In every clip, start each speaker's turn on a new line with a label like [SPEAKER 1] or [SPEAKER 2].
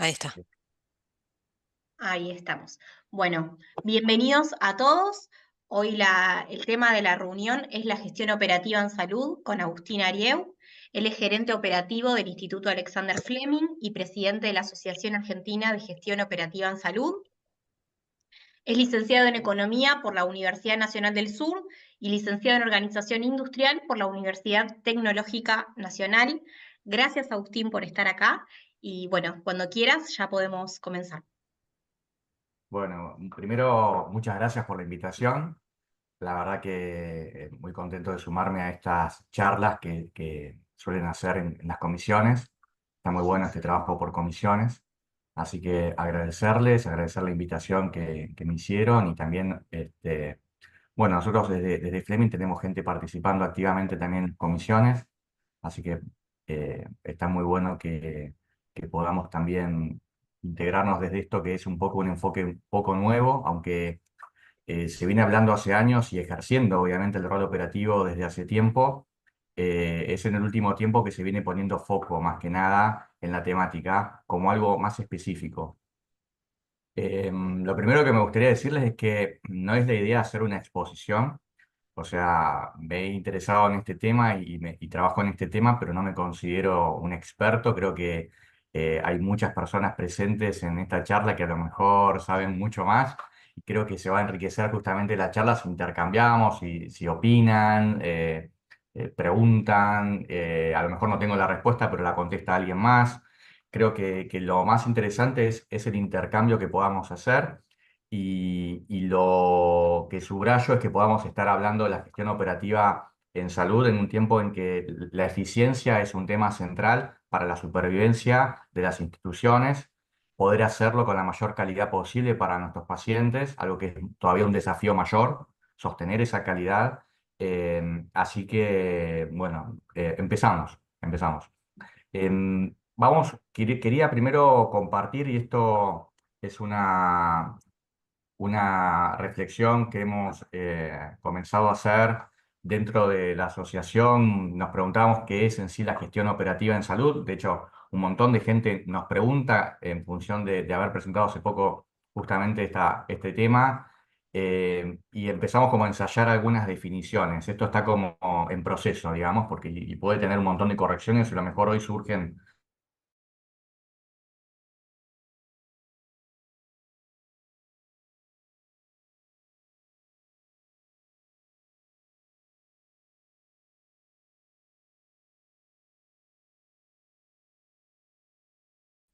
[SPEAKER 1] Ahí está.
[SPEAKER 2] Ahí estamos. Bueno, bienvenidos a todos. Hoy el tema de la reunión es la gestión operativa en salud con Agustín Arieu. Él es gerente operativo del Instituto Alexander Fleming y presidente de la Asociación Argentina de Gestión Operativa en Salud. Es licenciado en Economía por la Universidad Nacional del Sur y licenciado en Organización Industrial por la Universidad Tecnológica Nacional. Gracias, Agustín, por estar acá. Y bueno, cuando quieras ya podemos comenzar.
[SPEAKER 3] Bueno, primero, muchas gracias por la invitación. La verdad que muy contento de sumarme a estas charlas que suelen hacer en las comisiones. Está muy bueno este trabajo por comisiones. Así que agradecer la invitación que me hicieron y también, bueno, nosotros desde Fleming tenemos gente participando activamente también en comisiones. Así que está muy bueno que podamos también integrarnos desde esto que es un poco un enfoque un poco nuevo, aunque se viene hablando hace años y ejerciendo obviamente el rol operativo desde hace tiempo. Es en el último tiempo que se viene poniendo foco más que nada en la temática como algo más específico. Lo primero que me gustaría decirles es que no es la idea hacer una exposición, o sea, me he interesado en este tema y trabajo en este tema, pero no me considero un experto. Creo que hay muchas personas presentes en esta charla que a lo mejor saben mucho más y creo que se va a enriquecer justamente la charla si intercambiamos, si opinan, preguntan. A lo mejor no tengo la respuesta, pero la contesta alguien más. Creo que lo más interesante es el intercambio que podamos hacer y lo que subrayo es que podamos estar hablando de la gestión operativa en salud en un tiempo en que la eficiencia es un tema central para la supervivencia de las instituciones, poder hacerlo con la mayor calidad posible para nuestros pacientes, algo que es todavía un desafío mayor, sostener esa calidad. Así que, bueno, empezamos. Quería primero compartir, y esto es una reflexión que hemos comenzado a hacer dentro de la asociación. Nos preguntábamos qué es en sí la gestión operativa en salud. De hecho, un montón de gente nos pregunta en función de haber presentado hace poco justamente este tema. Y empezamos como a ensayar algunas definiciones. Esto está como en proceso, digamos, porque y puede tener un montón de correcciones y a lo mejor hoy surgen.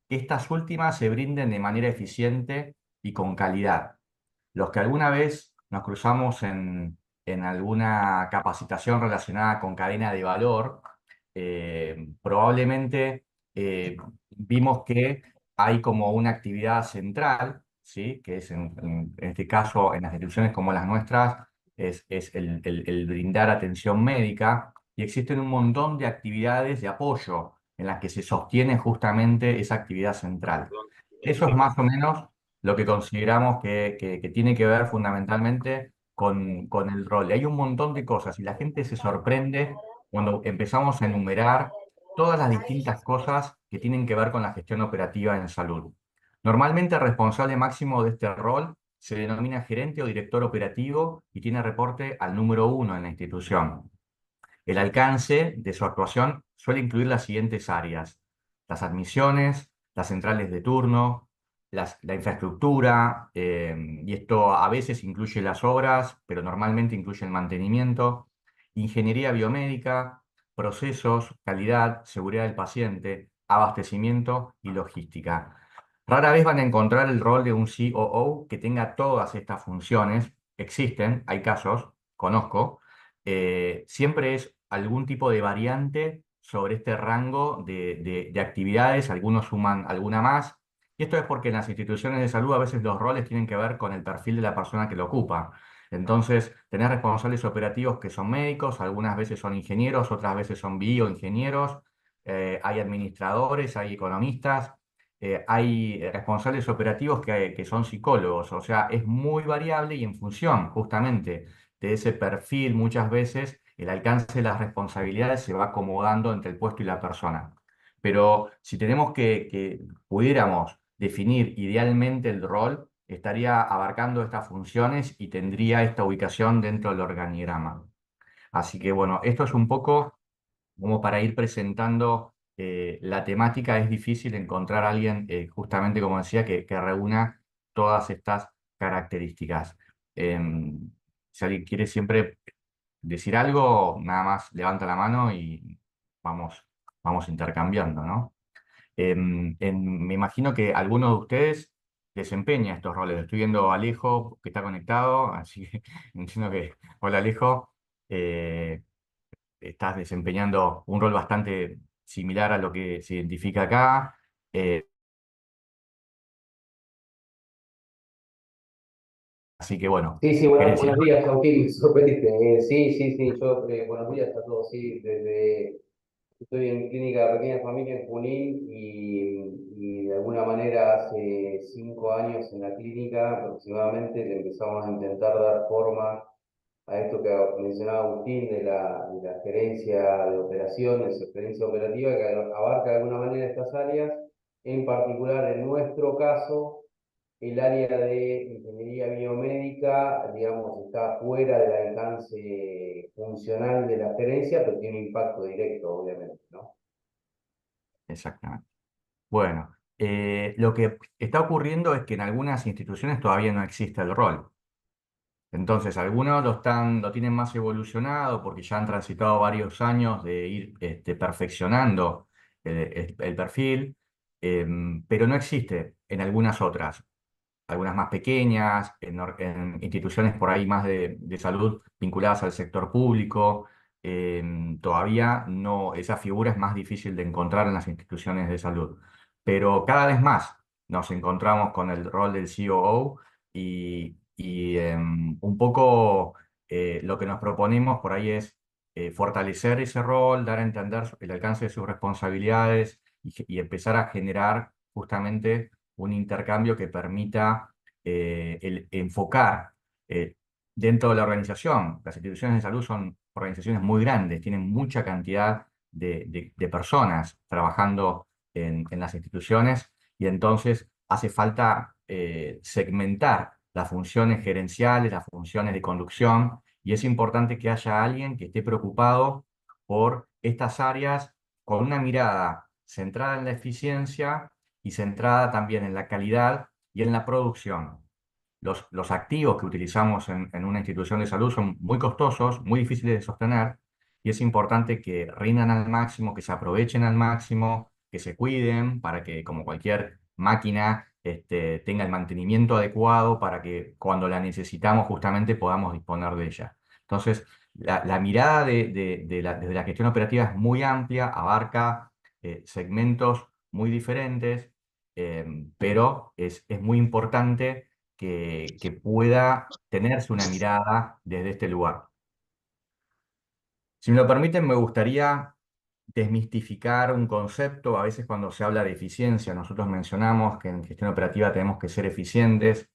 [SPEAKER 3] Que estas últimas se brinden de manera eficiente y con calidad. Los que alguna vez nos cruzamos en alguna capacitación relacionada con cadena de valor, probablemente vimos que hay como una actividad central, ¿sí? Que es en este caso, en las instituciones como las nuestras, es el brindar atención médica y existen un montón de actividades de apoyo en las que se sostiene justamente esa actividad central. Eso es más o menos lo que consideramos que tiene que ver fundamentalmente con el rol. Y hay un montón de cosas y la gente se sorprende cuando empezamos a enumerar todas las distintas cosas que tienen que ver con la gestión operativa en salud. Normalmente el responsable máximo de este rol se denomina gerente o director operativo y tiene reporte al número uno en la institución. El alcance de su actuación suele incluir las siguientes áreas: las admisiones, las centrales de turno, la infraestructura, y esto a veces incluye las obras, pero normalmente incluye el mantenimiento, ingeniería biomédica, procesos, calidad, seguridad del paciente, abastecimiento y logística. Rara vez van a encontrar el rol de un COO que tenga todas estas funciones. Existen, hay casos, conozco. Siempre es algún tipo de variante sobre este rango de actividades, algunos suman alguna más, y esto es porque en las instituciones de salud a veces los roles tienen que ver con el perfil de la persona que lo ocupa. Entonces, tener responsables operativos que son médicos, algunas veces son ingenieros, otras veces son bioingenieros, hay administradores, hay economistas, hay responsables operativos que son psicólogos, o sea, es muy variable y en función justamente de ese perfil muchas veces el alcance de las responsabilidades se va acomodando entre el puesto y la persona. pero si tenemos que pudiéramos definir idealmente el rol, estaría abarcando estas funciones y tendría esta ubicación dentro del organigrama. Así que bueno, esto es un poco como para ir presentando la temática. Es difícil encontrar a alguien, justamente como decía, que reúna todas estas características. Si alguien quiere siempre decir algo, nada más levanta la mano y vamos, vamos intercambiando, ¿no? Me imagino que alguno de ustedes desempeña estos roles. Estoy viendo a Alejo que está conectado, así que entiendo que, hola Alejo, eh, estás desempeñando un rol bastante similar a lo que se identifica acá. eh, Así que bueno,
[SPEAKER 1] Sí, sí,
[SPEAKER 3] ¿querés decir
[SPEAKER 1] buenos
[SPEAKER 3] algo?
[SPEAKER 1] días, Agustín, me sorprendiste. Sí, sí, sí, yo, buenos días a todos, sí, estoy en clínica de pequeña familia en Junín y de alguna manera hace 5 años en la clínica aproximadamente le empezamos a intentar dar forma a esto que mencionaba Agustín de la gerencia de operaciones, experiencia operativa, que abarca de alguna manera estas áreas, en particular en nuestro caso el área de ingeniería biomédica, digamos, está fuera del alcance funcional de la gerencia, pero tiene un impacto directo, obviamente, ¿no?
[SPEAKER 3] Exactamente. Bueno, lo que está ocurriendo es que en algunas instituciones todavía no existe el rol. Entonces, algunos lo tienen más evolucionado porque ya han transitado varios años de ir perfeccionando el perfil, pero no existe en algunas otras, algunas más pequeñas, en instituciones por ahí más de salud vinculadas al sector público. Todavía no, esa figura es más difícil de encontrar en las instituciones de salud. Pero cada vez más nos encontramos con el rol del COO y un poco lo que nos proponemos por ahí es fortalecer ese rol, dar a entender el alcance de sus responsabilidades y empezar a generar justamente un intercambio que permita el enfocar eh, dentro de la organización. Las instituciones de salud son organizaciones muy grandes, tienen mucha cantidad de personas trabajando en las instituciones y entonces hace falta segmentar las funciones gerenciales, las funciones de conducción, y es importante que haya alguien que esté preocupado por estas áreas con una mirada centrada en la eficiencia y centrada también en la calidad y en la producción. Los activos que utilizamos en una institución de salud son muy costosos, muy difíciles de sostener, y es importante que rindan al máximo, que se aprovechen al máximo, que se cuiden para que, como cualquier máquina, tenga el mantenimiento adecuado para que cuando la necesitamos justamente podamos disponer de ella. Entonces, la mirada desde la gestión operativa es muy amplia, abarca segmentos muy diferentes, pero es muy importante que pueda tenerse una mirada desde este lugar. Si me lo permiten, me gustaría desmistificar un concepto. A veces cuando se habla de eficiencia, nosotros mencionamos que en gestión operativa tenemos que ser eficientes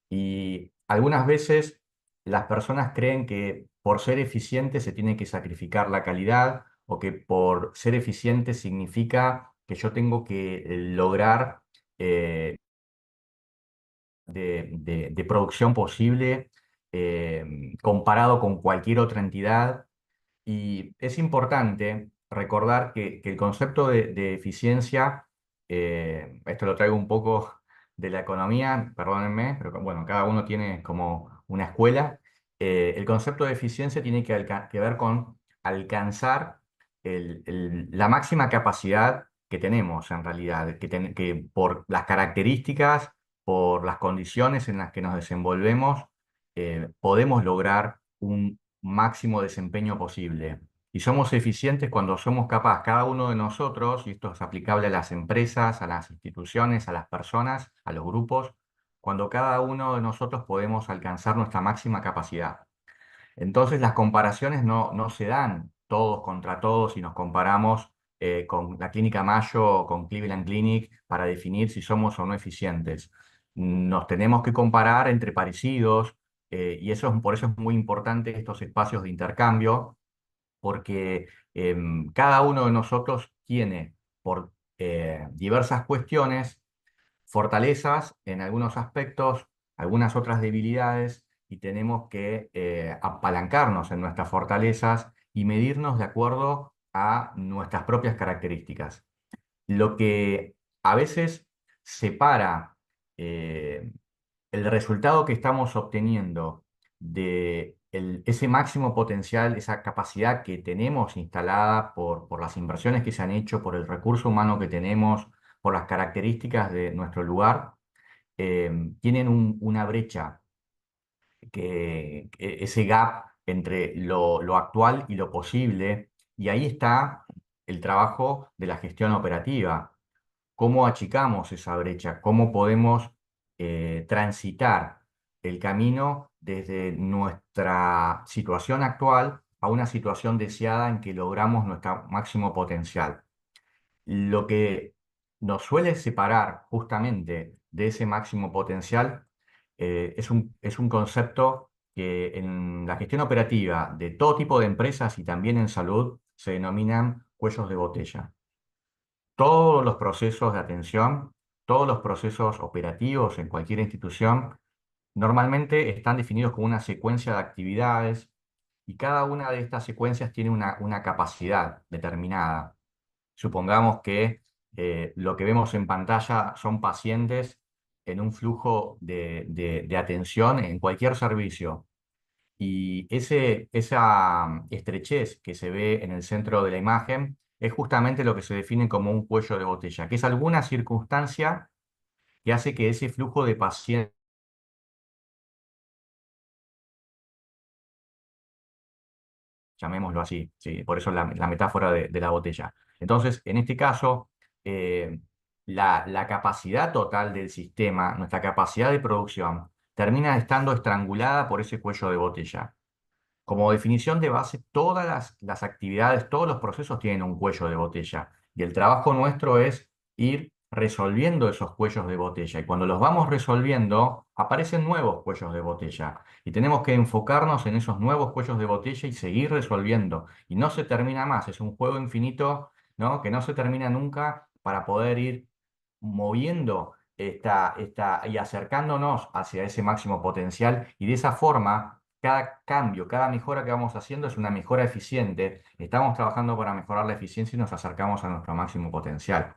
[SPEAKER 3] y algunas veces las personas creen que por ser eficiente se tiene que sacrificar la calidad o que por ser eficiente significa que yo tengo que lograr de producción posible comparado con cualquier otra entidad. Y es importante recordar que el concepto de eficiencia, esto lo traigo un poco de la economía, perdónenme, pero bueno, cada uno tiene como una escuela. El concepto de eficiencia tiene que ver con alcanzar la máxima capacidad que tenemos en realidad, que por las características, por las condiciones en las que nos desenvolvemos, podemos lograr un máximo desempeño posible. Y somos eficientes cuando somos capaces, cada uno de nosotros, y esto es aplicable a las empresas, a las instituciones, a las personas, a los grupos, cuando cada uno de nosotros podemos alcanzar nuestra máxima capacidad. Entonces las comparaciones no se dan todos contra todos y nos comparamos con la Clínica Mayo o con Cleveland Clinic para definir si somos o no eficientes. Nos tenemos que comparar entre parecidos y por eso es muy importante estos espacios de intercambio porque cada uno de nosotros tiene, por diversas cuestiones, fortalezas en algunos aspectos, algunas otras debilidades, y tenemos que apalancarnos en nuestras fortalezas y medirnos de acuerdo a nuestras propias características. Lo que a veces separa eh, el resultado que estamos obteniendo de ese máximo potencial, esa capacidad que tenemos instalada por las inversiones que se han hecho, por el recurso humano que tenemos, por las características de nuestro lugar, tienen una brecha, ese gap entre lo actual y lo posible, y ahí está el trabajo de la gestión operativa. ¿Cómo achicamos esa brecha? ¿Cómo podemos transitar el camino desde nuestra situación actual a una situación deseada en que logramos nuestro máximo potencial? Lo que nos suele separar justamente de ese máximo potencial es un concepto que en la gestión operativa de todo tipo de empresas y también en salud se denominan cuellos de botella. Todos los procesos de atención, todos los procesos operativos en cualquier institución normalmente están definidos como una secuencia de actividades, y cada una de estas secuencias tiene una capacidad determinada. Supongamos que lo que vemos en pantalla son pacientes en un flujo de atención en cualquier servicio. Y esa estrechez que se ve en el centro de la imagen es justamente lo que se define como un cuello de botella, que es alguna circunstancia que hace que ese flujo de pacientes, llamémoslo así, ¿sí? Por eso la metáfora de la botella. Entonces, en este caso, eh, la capacidad total del sistema, nuestra capacidad de producción, termina estando estrangulada por ese cuello de botella. Como definición de base, todas las actividades, todos los procesos tienen un cuello de botella, y el trabajo nuestro es ir resolviendo esos cuellos de botella, y cuando los vamos resolviendo aparecen nuevos cuellos de botella, y tenemos que enfocarnos en esos nuevos cuellos de botella y seguir resolviendo, y no se termina más, es un juego infinito, ¿no? Que no se termina nunca, para poder ir moviendo y acercándonos hacia ese máximo potencial, y de esa forma cada cambio, cada mejora que vamos haciendo es una mejora eficiente. Estamos trabajando para mejorar la eficiencia y nos acercamos a nuestro máximo potencial.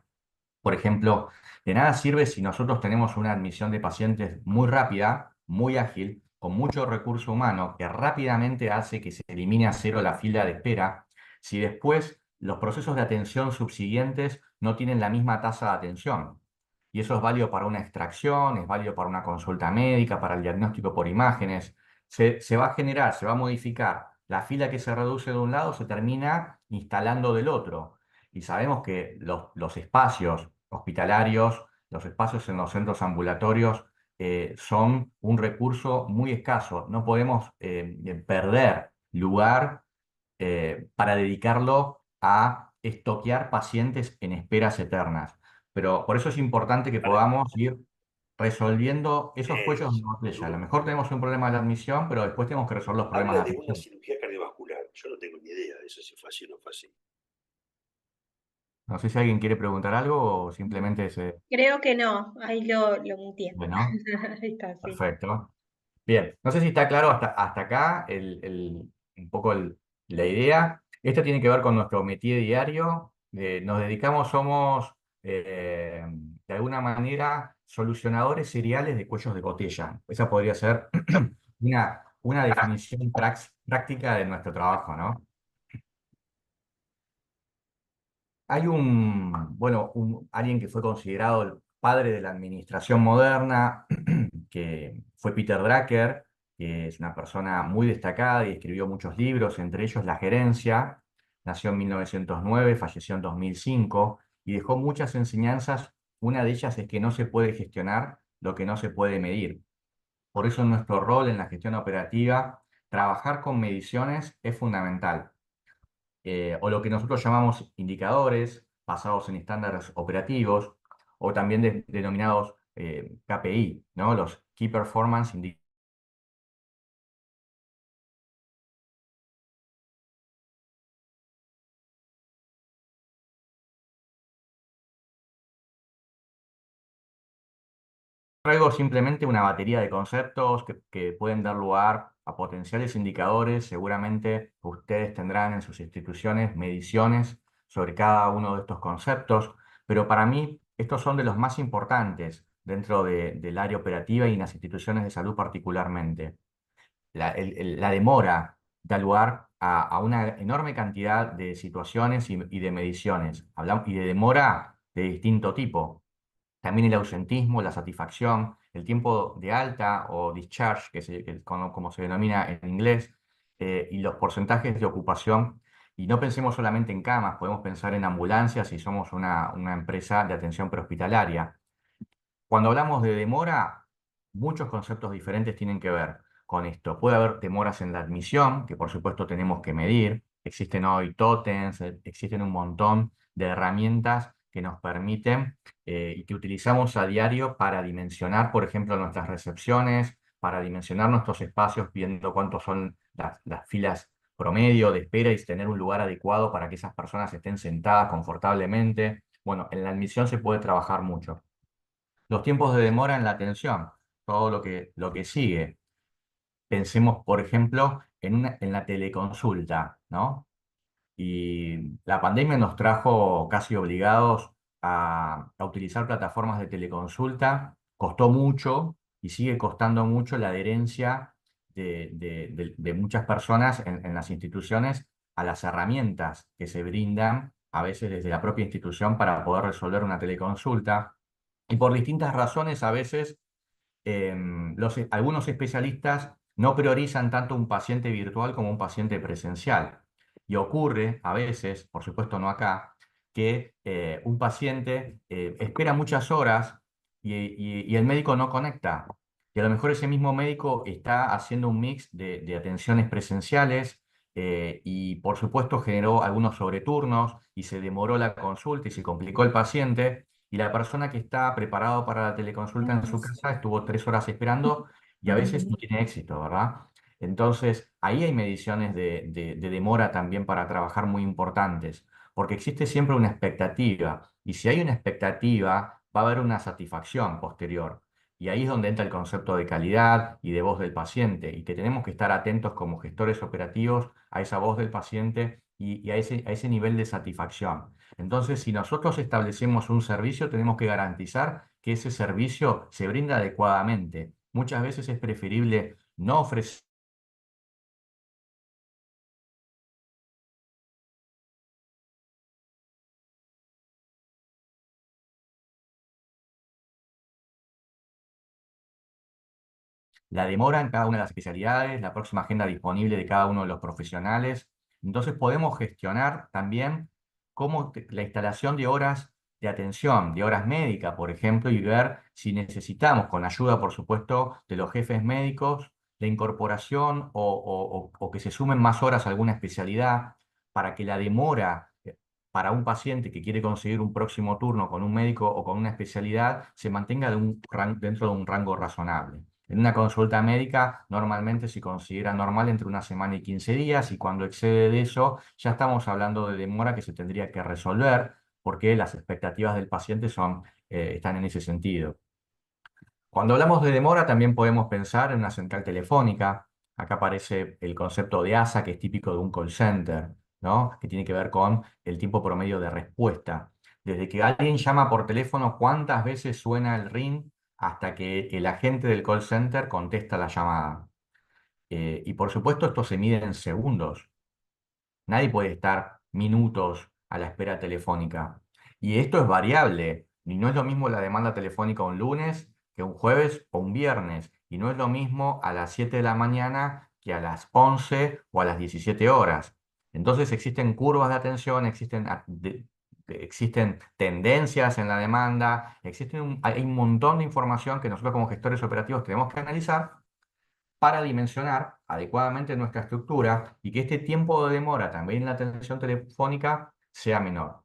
[SPEAKER 3] Por ejemplo, de nada sirve si nosotros tenemos una admisión de pacientes muy rápida, muy ágil, con mucho recurso humano, que rápidamente hace que se elimine a cero la fila de espera, si después los procesos de atención subsiguientes no tienen la misma tasa de atención. Y eso es válido para una extracción, es válido para una consulta médica, para el diagnóstico por imágenes. Se va a generar, se va a modificar. La fila que se reduce de un lado se termina instalando del otro. Y sabemos que los espacios hospitalarios, los espacios en los centros ambulatorios, son un recurso muy escaso. No podemos perder lugar para dedicarlo a estoquear pacientes en esperas eternas. Pero por eso es importante que
[SPEAKER 4] Para,
[SPEAKER 3] podamos ir resolviendo esos cuellos de botella. A lo
[SPEAKER 4] Lu,
[SPEAKER 3] mejor tenemos un problema de la admisión, pero después tenemos que resolver los problemas
[SPEAKER 4] habla
[SPEAKER 3] de
[SPEAKER 4] de una
[SPEAKER 3] atención.
[SPEAKER 4] cirugía cardiovascular. Yo no tengo ni idea de eso, si fue así o no fue así.
[SPEAKER 3] No sé si alguien quiere preguntar algo o simplemente se...
[SPEAKER 2] Creo que no, ahí lo muteé.
[SPEAKER 3] Bueno,
[SPEAKER 2] Ahí está, sí.
[SPEAKER 3] perfecto. Bien, no sé si está claro hasta acá un poco la idea. Esto tiene que ver con nuestro métier diario. Nos dedicamos, somos de alguna manera solucionadores seriales de cuellos de botella. Esa podría ser una definición práctica de nuestro trabajo, ¿no? Hay alguien que fue considerado el padre de la administración moderna, que fue Peter Drucker, que es una persona muy destacada y escribió muchos libros, entre ellos La Gerencia. Nació en 1909, falleció en 2005, y dejó muchas enseñanzas. Una de ellas es que no se puede gestionar lo que no se puede medir. Por eso nuestro rol en la gestión operativa, trabajar con mediciones es fundamental, o lo que nosotros llamamos indicadores basados en estándares operativos, o también denominados KPI, ¿no? Los Key Performance Indicators. Traigo simplemente una batería de conceptos que pueden dar lugar a potenciales indicadores. Seguramente ustedes tendrán en sus instituciones mediciones sobre cada uno de estos conceptos, pero para mí estos son de los más importantes dentro del área operativa y en las instituciones de salud particularmente. La demora da lugar a una enorme cantidad de situaciones y de mediciones. Hablamos, y de demora de distinto tipo. También el ausentismo, la satisfacción, el tiempo de alta o discharge, como se denomina en inglés, y los porcentajes de ocupación. Y no pensemos solamente en camas, podemos pensar en ambulancias si somos una empresa de atención prehospitalaria. Cuando hablamos de demora, muchos conceptos diferentes tienen que ver con esto. Puede haber demoras en la admisión, que por supuesto tenemos que medir. Existen hoy tótems, existen un montón de herramientas que nos permiten y que utilizamos a diario para dimensionar, por ejemplo, nuestras recepciones, para dimensionar nuestros espacios, viendo cuántos son las filas promedio de espera y tener un lugar adecuado para que esas personas estén sentadas confortablemente. Bueno, en la admisión se puede trabajar mucho. Los tiempos de demora en la atención, todo lo que sigue. Pensemos, por ejemplo, en la teleconsulta, ¿no? Y la pandemia nos trajo casi obligados a utilizar plataformas de teleconsulta. Costó mucho y sigue costando mucho la adherencia de muchas personas en las instituciones a las herramientas que se brindan a veces desde la propia institución para poder resolver una teleconsulta. Y por distintas razones, a veces algunos especialistas no priorizan tanto un paciente virtual como un paciente presencial. Y ocurre a veces, por supuesto no acá, que un paciente espera muchas horas y el médico no conecta. Y a lo mejor ese mismo médico está haciendo un mix de atenciones presenciales y por supuesto generó algunos sobreturnos y se demoró la consulta y se complicó el paciente. Y la persona que está preparado para la teleconsulta en su casa estuvo 3 horas esperando y a veces no tiene éxito, ¿verdad? Entonces, ahí hay mediciones de demora también para trabajar muy importantes, porque existe siempre una expectativa, y si hay una expectativa, va a haber una satisfacción posterior. Y ahí es donde entra el concepto de calidad y de voz del paciente, y que tenemos que estar atentos como gestores operativos a esa voz del paciente y a ese nivel de satisfacción. Entonces, si nosotros establecemos un servicio, tenemos que garantizar que ese servicio se brinda adecuadamente. Muchas veces es preferible no ofrecer la demora en cada una de las especialidades, la próxima agenda disponible de cada uno de los profesionales. Entonces podemos gestionar también la instalación de horas de atención, de horas médicas, por ejemplo, y ver si necesitamos, con ayuda, por supuesto, de los jefes médicos, la incorporación o que se sumen más horas a alguna especialidad para que la demora para un paciente que quiere conseguir un próximo turno con un médico o con una especialidad se mantenga dentro de un rango razonable. En una consulta médica normalmente se considera normal entre una semana y 15 días y cuando excede de eso ya estamos hablando de demora que se tendría que resolver porque las expectativas del paciente están en ese sentido. Cuando hablamos de demora también podemos pensar en una central telefónica. Acá aparece el concepto de ASA que es típico de un call center, ¿no? Que tiene que ver con el tiempo promedio de respuesta. Desde que alguien llama por teléfono, ¿cuántas veces suena el ring hasta que el agente del call center contesta la llamada? Y por supuesto esto se mide en segundos. Nadie puede estar minutos a la espera telefónica. Y esto es variable. Y no es lo mismo la demanda telefónica un lunes que un jueves o un viernes. Y no es lo mismo a las 7 de la mañana que a las 11 o a las 17 horas. Entonces existen curvas de atención, existen tendencias en la demanda, hay un montón de información que nosotros como gestores operativos tenemos que analizar para dimensionar adecuadamente nuestra estructura y que este tiempo de demora también en la atención telefónica sea menor.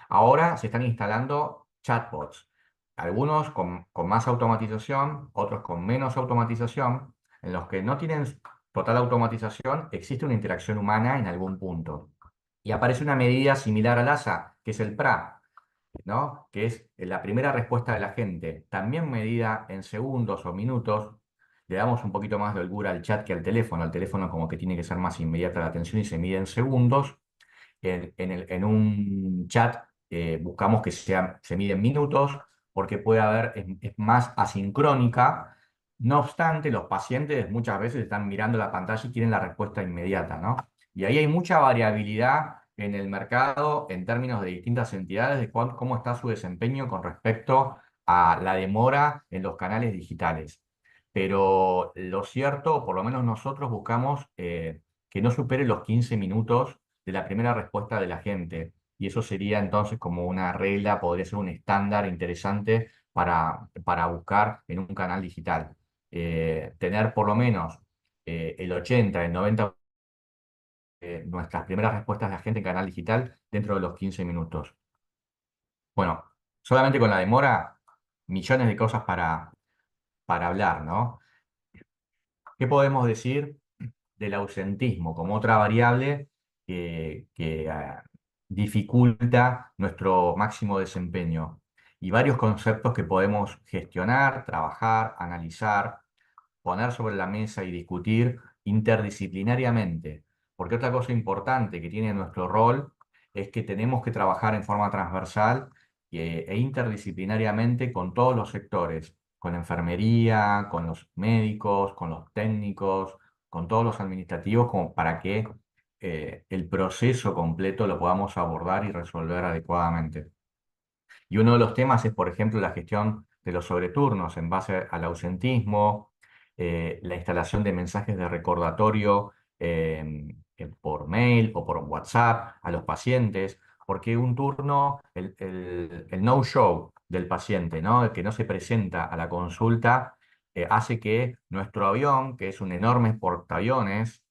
[SPEAKER 3] Ahora se están instalando chatbots, algunos con más automatización, otros con menos automatización, en los que no tienen total automatización, existe una interacción humana en algún punto. Y aparece una medida similar al ASA, que es el PRA, ¿no? Que es la primera respuesta de la gente, también medida en segundos o minutos. Le damos un poquito más de holgura al chat que al teléfono. El teléfono como que tiene que ser más inmediata la atención y se mide en segundos. En un chat buscamos que se mide en minutos porque puede haber, es más asincrónica. No obstante, los pacientes muchas veces están mirando la pantalla y quieren la respuesta inmediata, ¿no? Y ahí hay mucha variabilidad en el mercado en términos de distintas entidades de cómo está su desempeño con respecto a la demora en los canales digitales. Pero lo cierto, por lo menos nosotros buscamos que no supere los 15 minutos de la primera respuesta de la gente. Y eso sería entonces como una regla, podría ser un estándar interesante para buscar en un canal digital. Tener por lo menos el 80, el 90 nuestras primeras respuestas de la gente en canal digital dentro de los 15 minutos. Bueno, solamente con la demora, millones de cosas para hablar, ¿no? ¿Qué podemos decir del ausentismo como otra variable que dificulta nuestro máximo desempeño? Y varios conceptos que podemos gestionar, trabajar, analizar, poner sobre la mesa y discutir interdisciplinariamente. Porque otra cosa importante que tiene nuestro rol es que tenemos que trabajar en forma transversal e interdisciplinariamente con todos los sectores, con enfermería, con los médicos, con los técnicos, con todos los administrativos, como para que el proceso completo lo podamos abordar y resolver adecuadamente. Y uno de los temas es, por ejemplo, la gestión de los sobreturnos en base al ausentismo, la instalación de mensajes de recordatorio por mail o por WhatsApp a los pacientes, porque un turno, el no-show del paciente, ¿no? El que no se presenta a la consulta, hace que nuestro avión, que es un enorme portaaviones,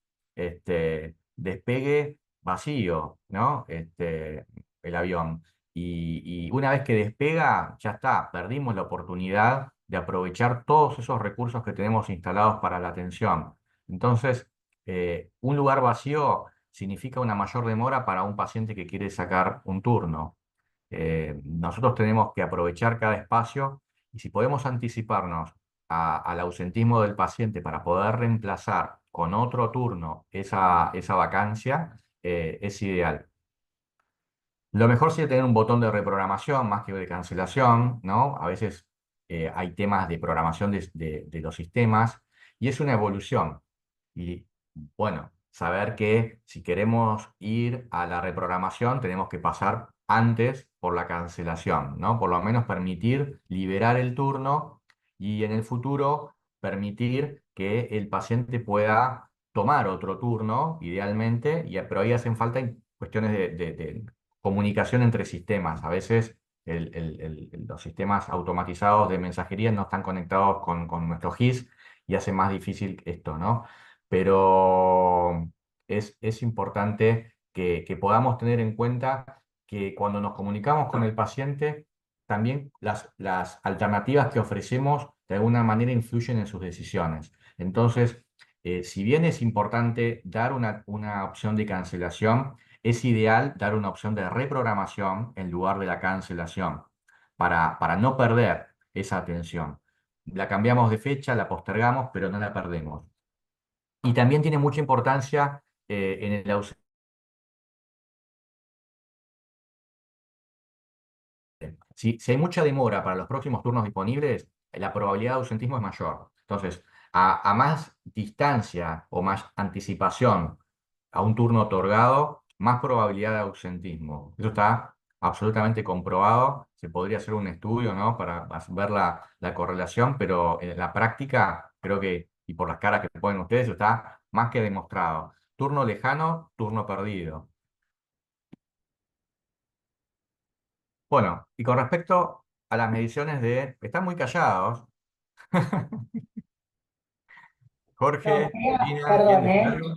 [SPEAKER 3] despegue vacío, ¿no? El avión. Y una vez que despega, ya está, perdimos la oportunidad de aprovechar todos esos recursos que tenemos instalados para la atención. Entonces, un lugar vacío significa una mayor demora para un paciente que quiere sacar un turno. Nosotros tenemos que aprovechar cada espacio y si podemos anticiparnos al ausentismo del paciente para poder reemplazar con otro turno esa vacancia, es ideal. Lo mejor sería tener un botón de reprogramación más que de cancelación, ¿no? A veces hay temas de programación de los sistemas y es una evolución. Y bueno, saber que si queremos ir a la reprogramación tenemos que pasar antes por la cancelación, ¿no? Por lo menos permitir liberar el turno y en el futuro permitir que el paciente pueda tomar otro turno, idealmente, pero ahí hacen falta cuestiones de comunicación entre sistemas. A veces los sistemas automatizados de mensajería no están conectados con nuestro GIS y hace más difícil esto, ¿no? Pero es importante que podamos tener en cuenta que cuando nos comunicamos con el paciente, también las alternativas que ofrecemos de alguna manera influyen en sus decisiones. Entonces, si bien es importante dar una opción de cancelación, es ideal dar una opción de reprogramación en lugar de la cancelación para no perder esa atención. La cambiamos de fecha, la postergamos, pero no la perdemos. Y también tiene mucha importancia en el ausente. Si hay mucha demora para los próximos turnos disponibles, la probabilidad de ausentismo es mayor. Entonces, a más distancia o más anticipación a un turno otorgado, más probabilidad de ausentismo. Eso está absolutamente comprobado. Se podría hacer un estudio, ¿no? Para ver la correlación, pero en la práctica, creo que, y por las caras que ponen ustedes, eso está más que demostrado. Turno lejano, turno perdido. Bueno, y con respecto a las mediciones están muy callados. Jorge, Marina, ¿quieren
[SPEAKER 5] Perdón,
[SPEAKER 3] decir algo?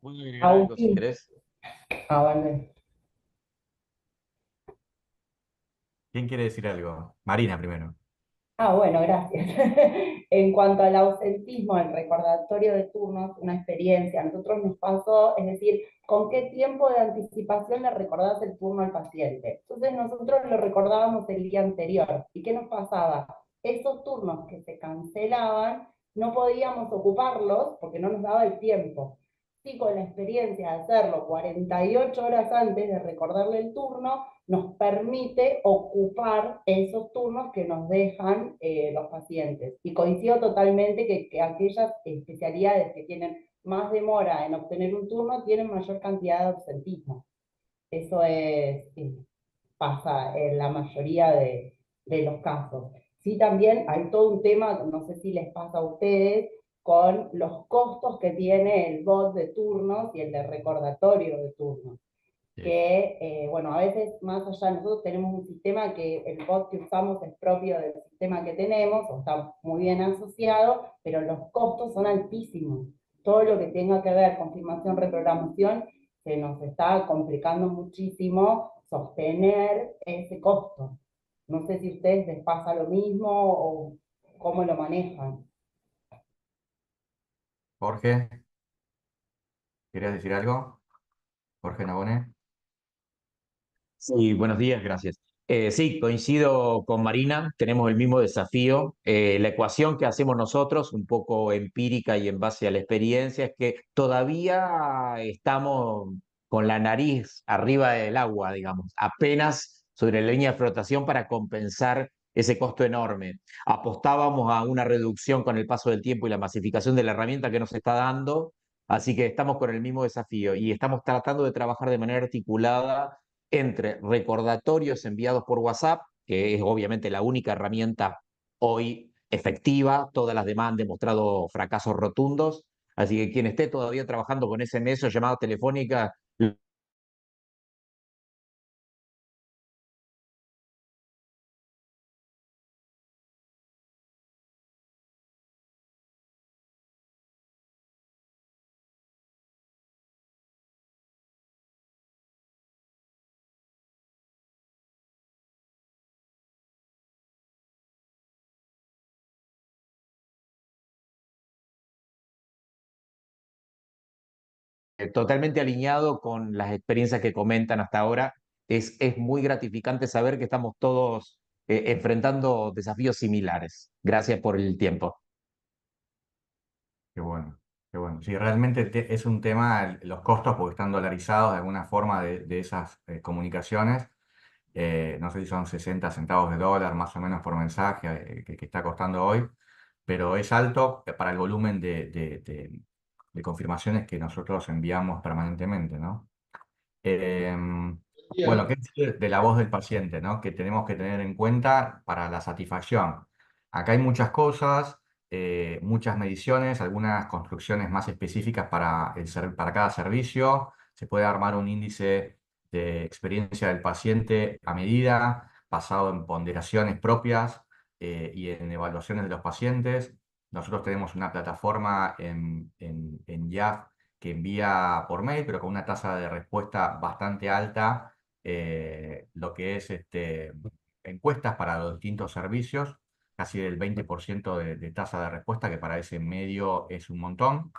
[SPEAKER 6] Puedo agregar algo si
[SPEAKER 5] Agustín.
[SPEAKER 6] querés.
[SPEAKER 5] Vale.
[SPEAKER 3] ¿Quién quiere decir algo? Marina primero.
[SPEAKER 5] Bueno, gracias. En cuanto al ausentismo, el recordatorio de turnos, una experiencia, a nosotros nos pasó, es decir, ¿con qué tiempo de anticipación le recordás el turno al paciente? Entonces nosotros lo recordábamos el día anterior. ¿Y qué nos pasaba? Esos turnos que se cancelaban, no podíamos ocuparlos porque no nos daba el tiempo. Sí, con la experiencia de hacerlo 48 horas antes de recordarle el turno, nos permite ocupar esos turnos que nos dejan los pacientes. Y coincido totalmente que aquellas especialidades que tienen más demora en obtener un turno tienen mayor cantidad de absentismo. Eso pasa en la mayoría de los casos. Sí, también hay todo un tema, no sé si les pasa a ustedes, con los costos que tiene el bot de turnos y el de recordatorio de turnos
[SPEAKER 3] Sí.
[SPEAKER 5] que, bueno, a veces más allá, nosotros tenemos un sistema que el bot que usamos es propio del sistema que tenemos, o está muy bien asociado, pero los costos son altísimos. Todo lo que tenga que ver con confirmación, reprogramación, se nos está complicando muchísimo sostener ese costo. No sé si a ustedes les pasa lo mismo o cómo lo manejan.
[SPEAKER 3] Jorge, ¿querías decir algo? Jorge Nabone.
[SPEAKER 7] Sí, buenos días, gracias. Sí, coincido con Marina, tenemos el mismo desafío. La ecuación que hacemos nosotros, un poco empírica y en base a la experiencia, es que todavía estamos con la nariz arriba del agua, digamos, apenas sobre la línea de flotación para compensar ese costo enorme. Apostábamos a una reducción con el paso del tiempo y la masificación de la herramienta que nos está dando, así que estamos con el mismo desafío y estamos tratando de trabajar de manera articulada entre recordatorios enviados por WhatsApp, que es obviamente la única herramienta hoy efectiva, todas las demás han demostrado fracasos rotundos, así que quien esté todavía trabajando con SMS o llamadas telefónicas, totalmente alineado con las experiencias que comentan hasta ahora. Es muy gratificante saber que estamos todos enfrentando desafíos similares. Gracias por el tiempo.
[SPEAKER 3] Qué bueno, qué bueno. Sí, realmente es un tema, los costos, porque están dolarizados de alguna forma de esas comunicaciones. No sé si son 60 centavos de dólar más o menos por mensaje que está costando hoy, pero es alto para el volumen de confirmaciones que nosotros enviamos permanentemente, ¿no? Bueno, ¿qué decir de la voz del paciente, ¿no? Que tenemos que tener en cuenta para la satisfacción? Acá hay muchas cosas, muchas mediciones, algunas construcciones más específicas para, para cada servicio. Se puede armar un índice de experiencia del paciente a medida, basado en ponderaciones propias y en evaluaciones de los pacientes. Nosotros tenemos una plataforma en YAF que envía por mail, pero con una tasa de respuesta bastante alta, lo que es encuestas para los distintos servicios, casi del 20% de tasa de respuesta, que para ese medio es un montón.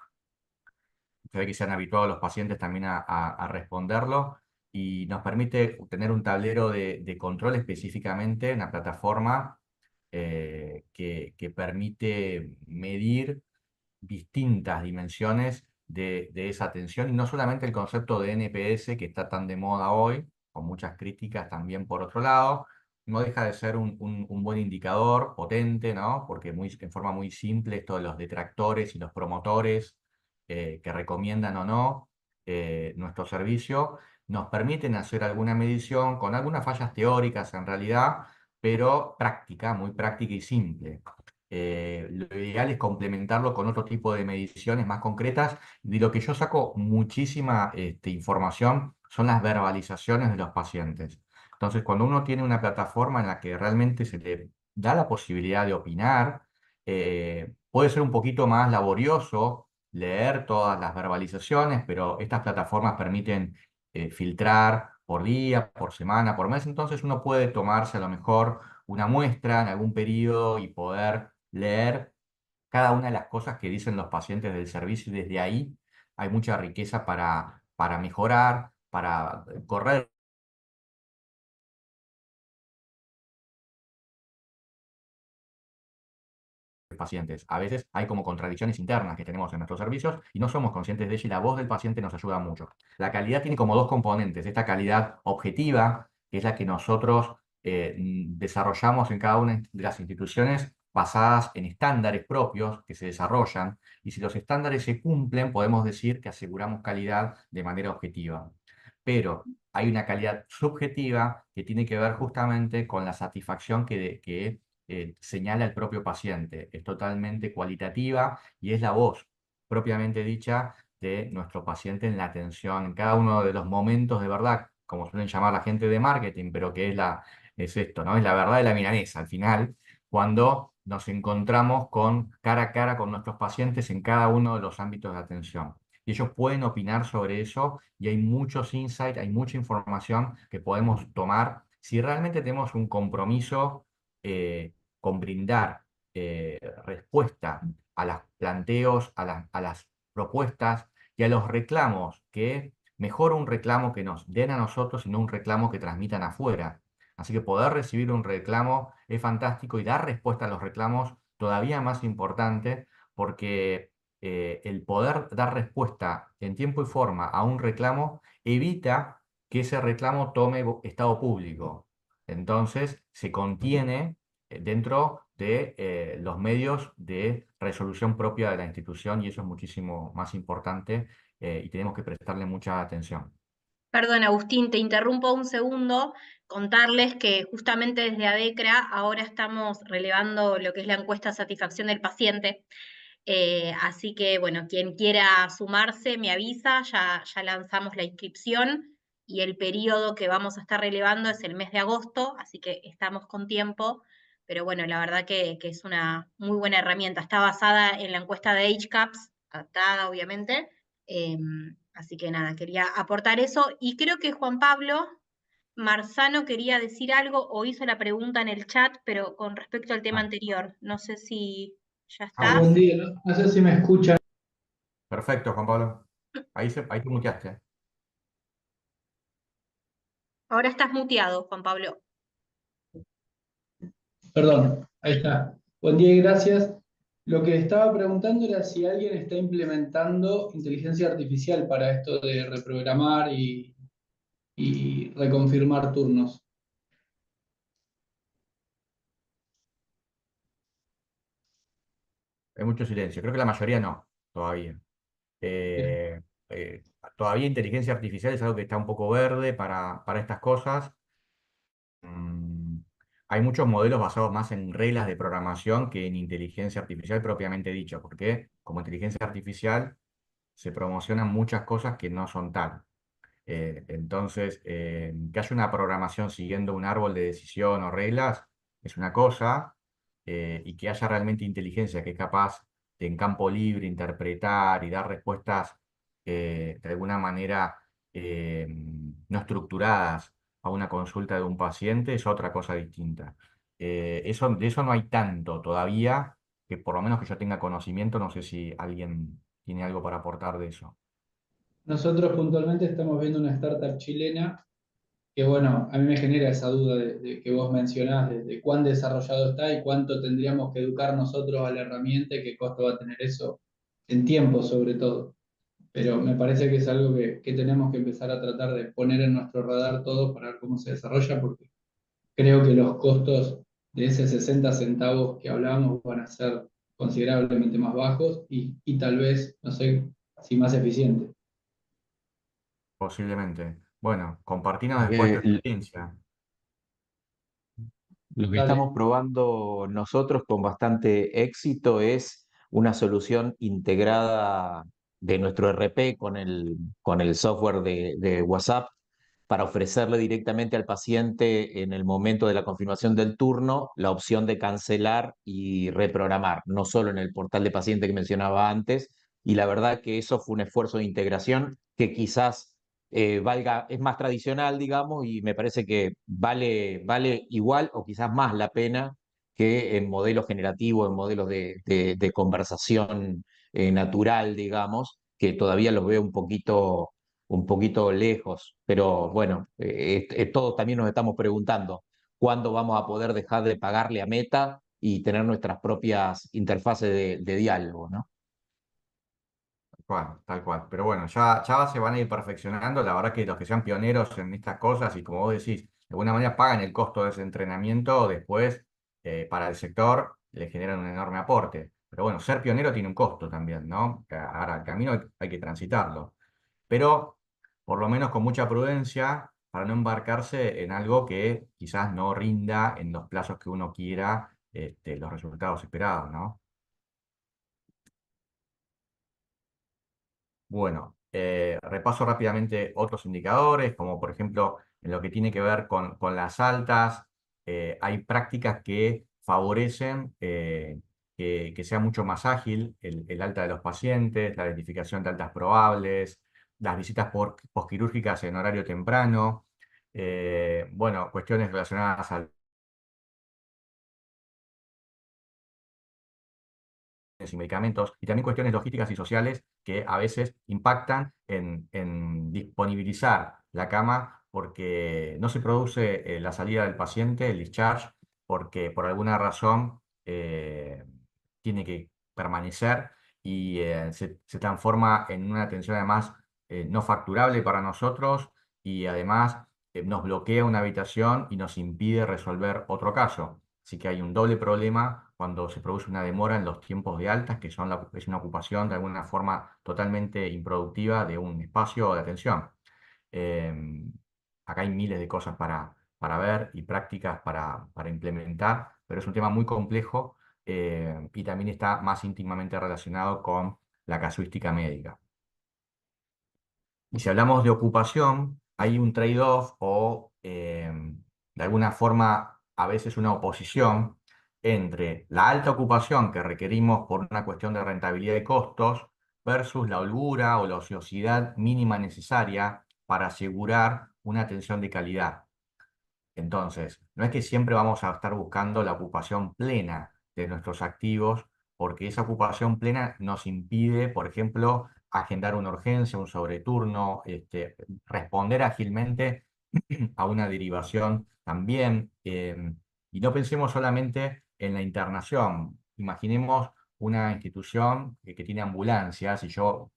[SPEAKER 3] Se ve que se han habituado los pacientes también a responderlo y nos permite tener un tablero de control específicamente, una plataforma que permite medir distintas dimensiones de esa atención, y no solamente el concepto de NPS que está tan de moda hoy, con muchas críticas también por otro lado, no deja de ser un buen indicador, potente, ¿no? Porque en forma muy simple esto de los detractores y los promotores que recomiendan o no nuestro servicio, nos permiten hacer alguna medición con algunas fallas teóricas en realidad, pero práctica, muy práctica y simple. Lo ideal es complementarlo con otro tipo de mediciones más concretas. De lo que yo saco muchísima información son las verbalizaciones de los pacientes. Entonces, cuando uno tiene una plataforma en la que realmente se le da la posibilidad de opinar, puede ser un poquito más laborioso leer todas las verbalizaciones, pero estas plataformas permiten filtrar por día, por semana, por mes. Entonces uno puede tomarse a lo mejor una muestra en algún periodo y poder leer cada una de las cosas que dicen los pacientes del servicio y desde ahí hay mucha riqueza para mejorar, para correr pacientes. A veces hay como contradicciones internas que tenemos en nuestros servicios y no somos conscientes de ello y la voz del paciente nos ayuda mucho. La calidad tiene como dos componentes, esta calidad objetiva, que es la que nosotros desarrollamos en cada una de las instituciones basadas en estándares propios que se desarrollan y si los estándares se cumplen podemos decir que aseguramos calidad de manera objetiva. Pero hay una calidad subjetiva que tiene que ver justamente con la satisfacción que señala el propio paciente. Es totalmente cualitativa y es la voz propiamente dicha de nuestro paciente en la atención, en cada uno de los momentos de verdad, como suelen llamar la gente de marketing, pero que es esto, ¿no? Es la verdad de la milanesa al final, cuando nos encontramos cara a cara con nuestros pacientes en cada uno de los ámbitos de atención. Y ellos pueden opinar sobre eso y hay muchos insights, hay mucha información que podemos tomar si realmente tenemos un compromiso con brindar respuesta a los planteos, a las propuestas y a los reclamos, que mejor un reclamo que nos den a nosotros y no un reclamo que transmitan afuera. Así que poder recibir un reclamo es fantástico y dar respuesta a los reclamos todavía más importante porque el poder dar respuesta en tiempo y forma a un reclamo evita que ese reclamo tome estado público. Entonces se contiene dentro de los medios de resolución propia de la institución y eso es muchísimo más importante y tenemos que prestarle mucha atención.
[SPEAKER 2] Perdón, Agustín, te interrumpo un segundo. Contarles que justamente desde ADECRA ahora estamos relevando lo que es la encuesta de satisfacción del paciente. Así que, bueno, quien quiera sumarse me avisa, ya lanzamos la inscripción y el periodo que vamos a estar relevando es el mes de agosto, así que estamos con tiempo. Pero bueno, la verdad que es una muy buena herramienta. Está basada en la encuesta de HCAHPS, adaptada obviamente. Así que nada, quería aportar eso. Y creo que Juan Pablo Marzano quería decir algo o hizo la pregunta en el chat, pero con respecto al tema
[SPEAKER 3] Ah,
[SPEAKER 2] anterior. No sé si ya
[SPEAKER 3] ah,
[SPEAKER 2] estás.
[SPEAKER 8] Buen día, no sé si me escuchan.
[SPEAKER 3] perfecto, Juan Pablo. Ahí te muteaste.
[SPEAKER 2] Ahora estás muteado, Juan Pablo.
[SPEAKER 8] Perdón, ahí está. Buen día y gracias. Lo que estaba preguntando era si alguien está implementando inteligencia artificial para esto de reprogramar y reconfirmar turnos.
[SPEAKER 3] Hay mucho silencio. Creo que la mayoría no, todavía.
[SPEAKER 8] Bien.
[SPEAKER 3] Eh, eh, Todavía inteligencia artificial es algo que está un poco verde para estas cosas. Mm, Hay muchos modelos basados más en reglas de programación que en inteligencia artificial propiamente dicho, porque como inteligencia artificial se promocionan muchas cosas que no son tal. Entonces, que haya una programación siguiendo un árbol de decisión o reglas es una cosa, y que haya realmente inteligencia que es capaz de en campo libre interpretar y dar respuestas de alguna manera no estructuradas a una consulta de un paciente es otra cosa distinta. De eso no hay tanto todavía, que por lo menos que yo tenga conocimiento, no sé si alguien tiene algo para aportar de eso.
[SPEAKER 8] Nosotros puntualmente estamos viendo una startup chilena que, bueno, a mí me genera esa duda de que vos mencionás, de cuán desarrollado está y cuánto tendríamos que educar nosotros a la herramienta y qué costo va a tener eso en tiempo, sobre todo. Pero me parece que es algo que tenemos que empezar a tratar de poner en nuestro radar todo para ver cómo se desarrolla, porque creo que los costos de ese 60 centavos que hablábamos van a ser considerablemente más bajos y tal vez, no sé, si más eficientes.
[SPEAKER 3] Posiblemente. Bueno, compartinos después tu experiencia.
[SPEAKER 7] Lo que
[SPEAKER 8] Dale.
[SPEAKER 7] estamos probando nosotros con bastante éxito es una solución integrada de nuestro RP con el software de WhatsApp para ofrecerle directamente al paciente en el momento de la confirmación del turno la opción de cancelar y reprogramar, no solo en el portal de paciente que mencionaba antes. Y la verdad que eso fue un esfuerzo de integración que quizás es más tradicional, digamos, y me parece que vale igual o quizás más la pena que en modelos generativos, en modelos de conversación natural, digamos, que todavía los veo un poquito lejos. Pero bueno, todos también nos estamos preguntando cuándo vamos a poder dejar de pagarle a Meta y tener nuestras propias interfaces de diálogo, ¿no?
[SPEAKER 3] Tal cual, tal cual. Pero bueno, ya se van a ir perfeccionando. La verdad que los que sean pioneros en estas cosas y como vos decís, de alguna manera pagan el costo de ese entrenamiento, después para el sector le generan un enorme aporte. Pero bueno, ser pionero tiene un costo también, ¿no? Ahora, el camino hay que transitarlo. Pero por lo menos con mucha prudencia para no embarcarse en algo que quizás no rinda en los plazos que uno quiera los resultados esperados, ¿no? Bueno, repaso rápidamente otros indicadores, como por ejemplo en lo que tiene que ver con las altas, hay prácticas que favorecen que sea mucho más ágil el alta de los pacientes, la identificación de altas probables, las visitas posquirúrgicas en horario temprano, bueno, cuestiones relacionadas al y medicamentos, y también cuestiones logísticas y sociales que a veces impactan en disponibilizar la cama porque no se produce la salida del paciente, el discharge, porque por alguna razón tiene que permanecer y se transforma en una atención además no facturable para nosotros y además nos bloquea una habitación y nos impide resolver otro caso. Así que hay un doble problema cuando se produce una demora en los tiempos de altas, que es una ocupación de alguna forma totalmente improductiva de un espacio de atención. Eh, Acá hay miles de cosas para ver y prácticas para implementar, pero es un tema muy complejo y también está más íntimamente relacionado con la casuística médica. Y si hablamos de ocupación, hay un trade-off o de alguna forma a veces una oposición entre la alta ocupación que requerimos por una cuestión de rentabilidad de costos versus la holgura o la ociosidad mínima necesaria para asegurar una atención de calidad. Entonces, no es que siempre vamos a estar buscando la ocupación plena de nuestros activos, porque esa ocupación plena nos impide, por ejemplo, agendar una urgencia, un sobreturno, responder ágilmente a una derivación también. Y no pensemos solamente en la internación. Imaginemos una institución que tiene ambulancias, y yo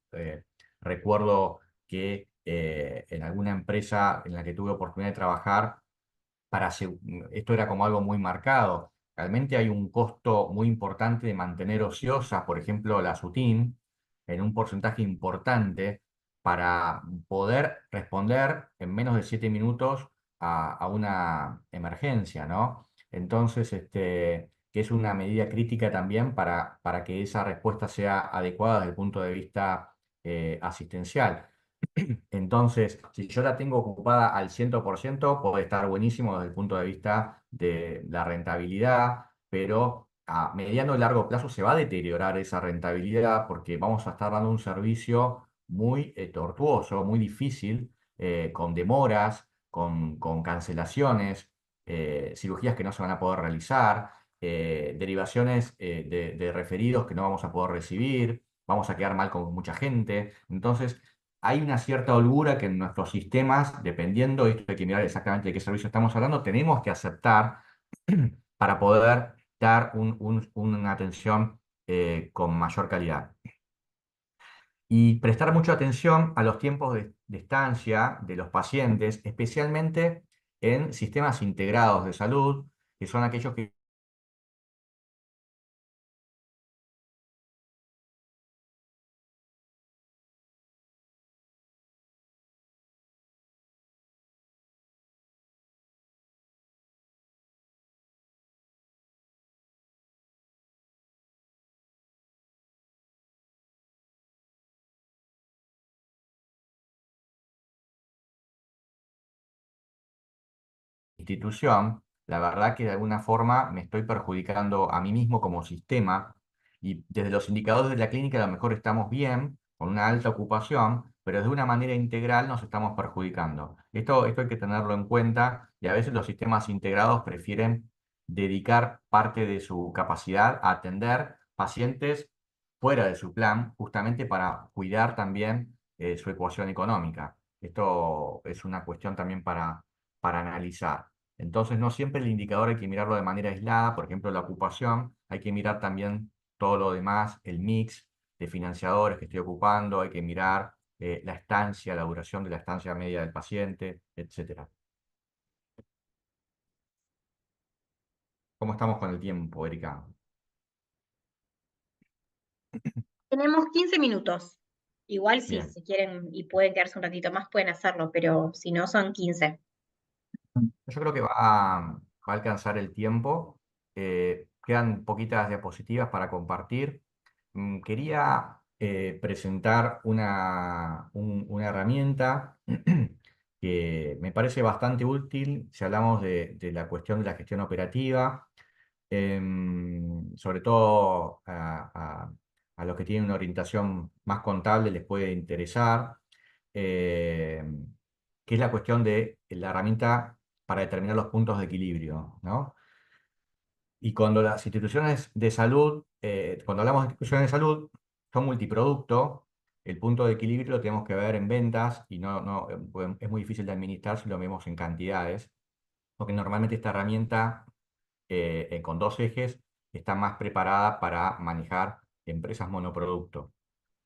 [SPEAKER 3] recuerdo que en alguna empresa en la que tuve oportunidad de trabajar, esto era como algo muy marcado. Realmente hay un costo muy importante de mantener ociosas, por ejemplo, las UTIN, en un porcentaje importante para poder responder en menos de 7 minutos a una emergencia, ¿no? Entonces, que es una medida crítica también para que esa respuesta sea adecuada desde el punto de vista asistencial. Entonces, si yo la tengo ocupada al 100%, puede estar buenísimo desde el punto de vista de la rentabilidad, pero a mediano y largo plazo se va a deteriorar esa rentabilidad porque vamos a estar dando un servicio muy tortuoso, muy difícil, con demoras, con cancelaciones, cirugías que no se van a poder realizar, derivaciones de referidos que no vamos a poder recibir, vamos a quedar mal con mucha gente. Entonces, hay una cierta holgura que en nuestros sistemas, dependiendo, esto hay que mirar exactamente de qué servicio estamos hablando, tenemos que aceptar para poder dar una atención con mayor calidad. Y prestar mucha atención a los tiempos de estancia de los pacientes, especialmente en sistemas integrados de salud, que son aquellos que institución, la verdad que de alguna forma me estoy perjudicando a mí mismo como sistema y desde los indicadores de la clínica a lo mejor estamos bien, con una alta ocupación, pero de una manera integral nos estamos perjudicando. Esto hay que tenerlo en cuenta y a veces los sistemas integrados prefieren dedicar parte de su capacidad a atender pacientes fuera de su plan, justamente para cuidar también su ecuación económica. Esto es una cuestión también para analizar. Entonces, no siempre el indicador hay que mirarlo de manera aislada, por ejemplo, la ocupación, hay que mirar también todo lo demás, el mix de financiadores que estoy ocupando, hay que mirar la estancia, la duración de la estancia media del paciente, etcétera. ¿Cómo estamos con el tiempo, Erika?
[SPEAKER 2] Tenemos 15 minutos. Igual si,
[SPEAKER 3] Bien.
[SPEAKER 2] si quieren y pueden quedarse un ratito más, pueden hacerlo, pero si no, son 15.
[SPEAKER 3] Yo creo que va a alcanzar el tiempo. Quedan poquitas diapositivas para compartir. Quería presentar una herramienta que me parece bastante útil si hablamos de la cuestión de la gestión operativa, sobre todo a los que tienen una orientación más contable les puede interesar, eh, que es la cuestión de la herramienta para determinar los puntos de equilibrio, ¿no? Y cuando las instituciones de salud, cuando hablamos de instituciones de salud, son multiproducto, el punto de equilibrio lo tenemos que ver en ventas y pues, es muy difícil de administrar si lo vemos en cantidades, porque normalmente esta herramienta con dos ejes está más preparada para manejar empresas monoproducto.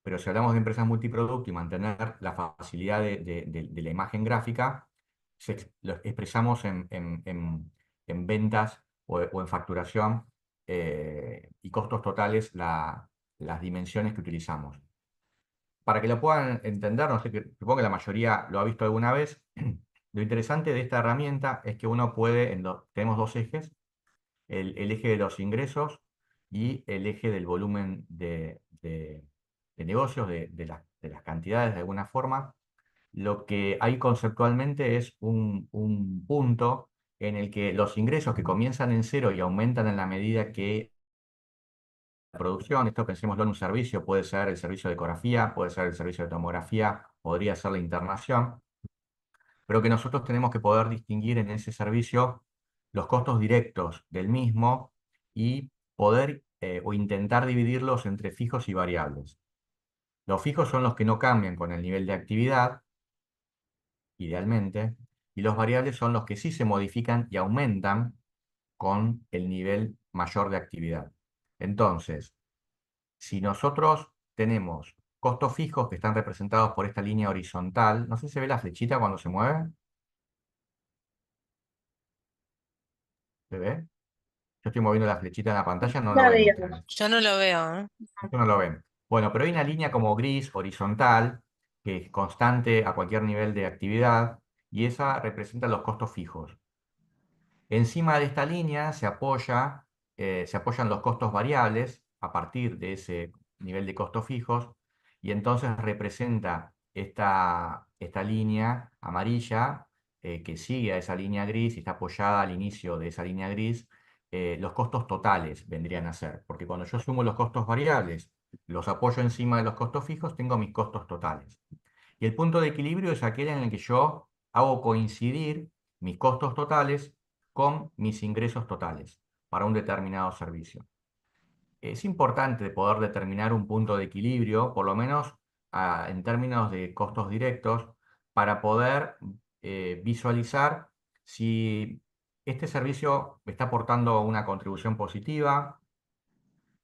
[SPEAKER 3] Pero si hablamos de empresas multiproducto y mantener la facilidad de la imagen gráfica, lo expresamos en ventas o en facturación y costos totales las dimensiones que utilizamos. Para que lo puedan entender, no sé, supongo que la mayoría lo ha visto alguna vez, lo interesante de esta herramienta es que uno puede, tenemos dos ejes, el eje de los ingresos y el eje del volumen de negocios, de las cantidades de alguna forma. Lo que hay conceptualmente es un punto en el que los ingresos que comienzan en cero y aumentan en la medida que la producción, esto pensémoslo en un servicio, puede ser el servicio de ecografía, puede ser el servicio de tomografía, podría ser la internación, pero que nosotros tenemos que poder distinguir en ese servicio los costos directos del mismo y poder o intentar dividirlos entre fijos y variables. Los fijos son los que no cambian con el nivel de actividad, idealmente, y los variables son los que sí se modifican y aumentan con el nivel mayor de actividad. Entonces, si nosotros tenemos costos fijos que están representados por esta línea horizontal, no sé si se ve la flechita cuando se mueve. ¿Se ve? Yo estoy moviendo la flechita en la pantalla, no lo
[SPEAKER 2] La
[SPEAKER 3] ven
[SPEAKER 2] veo.
[SPEAKER 3] ustedes.
[SPEAKER 9] Yo no lo veo, ¿eh?
[SPEAKER 3] Esto no lo ven. Bueno, pero hay una línea como gris, horizontal, que es constante a cualquier nivel de actividad, y esa representa los costos fijos. Encima de esta línea se apoyan los costos variables a partir de ese nivel de costos fijos, y entonces representa esta línea amarilla que sigue a esa línea gris y está apoyada al inicio de esa línea gris. Los costos totales vendrían a ser, porque cuando yo sumo los costos variables, los apoyo encima de los costos fijos, tengo mis costos totales. Y el punto de equilibrio es aquel en el que yo hago coincidir mis costos totales con mis ingresos totales para un determinado servicio. Es importante poder determinar un punto de equilibrio, por lo menos en términos de costos directos, para poder visualizar si este servicio está aportando una contribución positiva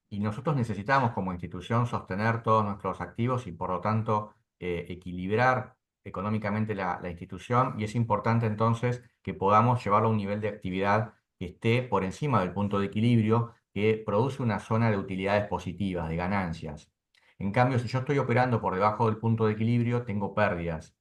[SPEAKER 3] y nosotros necesitamos como institución sostener todos nuestros activos y por lo tanto equilibrar económicamente la institución, y es importante entonces que podamos llevarlo a un nivel de actividad que esté por encima del punto de equilibrio, que produce una zona de utilidades positivas, de ganancias. En cambio, si yo estoy operando por debajo del punto de equilibrio, tengo pérdidas.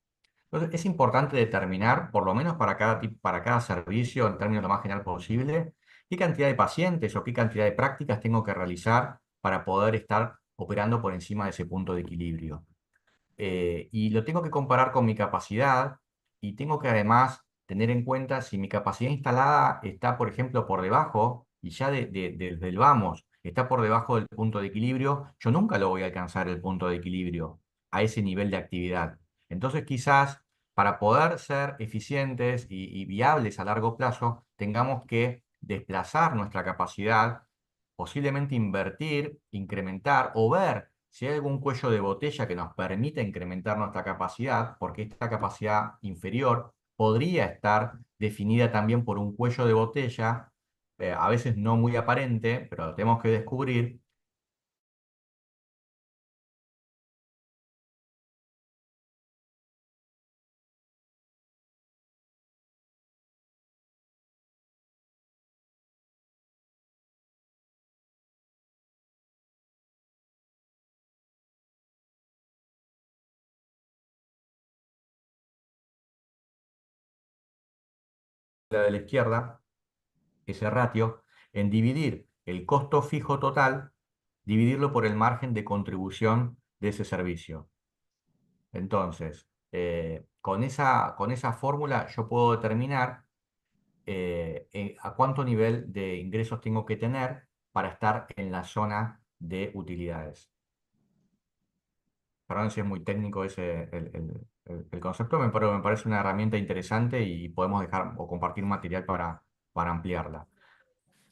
[SPEAKER 3] Entonces, es importante determinar, por lo menos para cada servicio, en términos lo más general posible, qué cantidad de pacientes o qué cantidad de prácticas tengo que realizar para poder estar operando por encima de ese punto de equilibrio. Y lo tengo que comparar con mi capacidad y tengo que además tener en cuenta si mi capacidad instalada está, por ejemplo, por debajo y ya desde el vamos está por debajo del punto de equilibrio, yo nunca lo voy a alcanzar el punto de equilibrio a ese nivel de actividad. Entonces, quizás para poder ser eficientes y viables a largo plazo, tengamos que desplazar nuestra capacidad, posiblemente invertir, incrementar o ver si hay algún cuello de botella que nos permita incrementar nuestra capacidad, porque esta capacidad inferior podría estar definida también por un cuello de botella, a veces no muy aparente, pero lo tenemos que descubrir. La de la izquierda, ese ratio, en dividir el costo fijo total, dividirlo por el margen de contribución de ese servicio. Entonces, con esa fórmula yo puedo determinar a cuánto nivel de ingresos tengo que tener para estar en la zona de utilidades. Perdón si es muy técnico ese el concepto, pero me parece una herramienta interesante y podemos dejar o compartir material para ampliarla.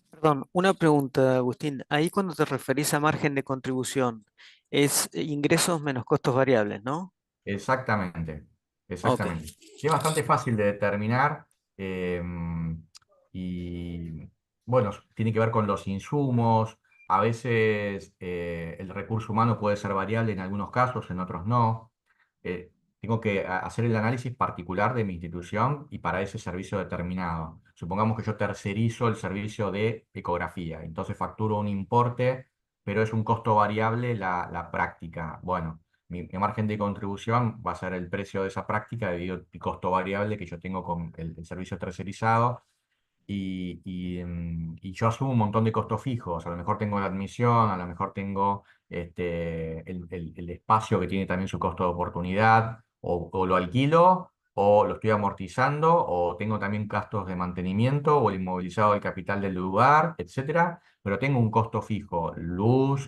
[SPEAKER 9] Perdón, una pregunta, Agustín. Ahí cuando te referís a margen de contribución, es ingresos menos costos variables, ¿no?
[SPEAKER 3] Exactamente,
[SPEAKER 9] Ok.
[SPEAKER 3] exactamente. Y es bastante fácil de determinar y, bueno, tiene que ver con los insumos. A veces el recurso humano puede ser variable en algunos casos, en otros no. Tengo que hacer el análisis particular de mi institución y para ese servicio determinado. Supongamos que yo tercerizo el servicio de ecografía, entonces facturo un importe, pero es un costo variable la práctica. Bueno, mi margen de contribución va a ser el precio de esa práctica debido al costo variable que yo tengo con el servicio tercerizado y yo asumo un montón de costos fijos. A lo mejor tengo la admisión, a lo mejor tengo el espacio que tiene también su costo de oportunidad, o lo alquilo, o lo estoy amortizando, o tengo también gastos de mantenimiento, o el inmovilizado del capital del lugar, etcétera. Pero tengo un costo fijo, luz,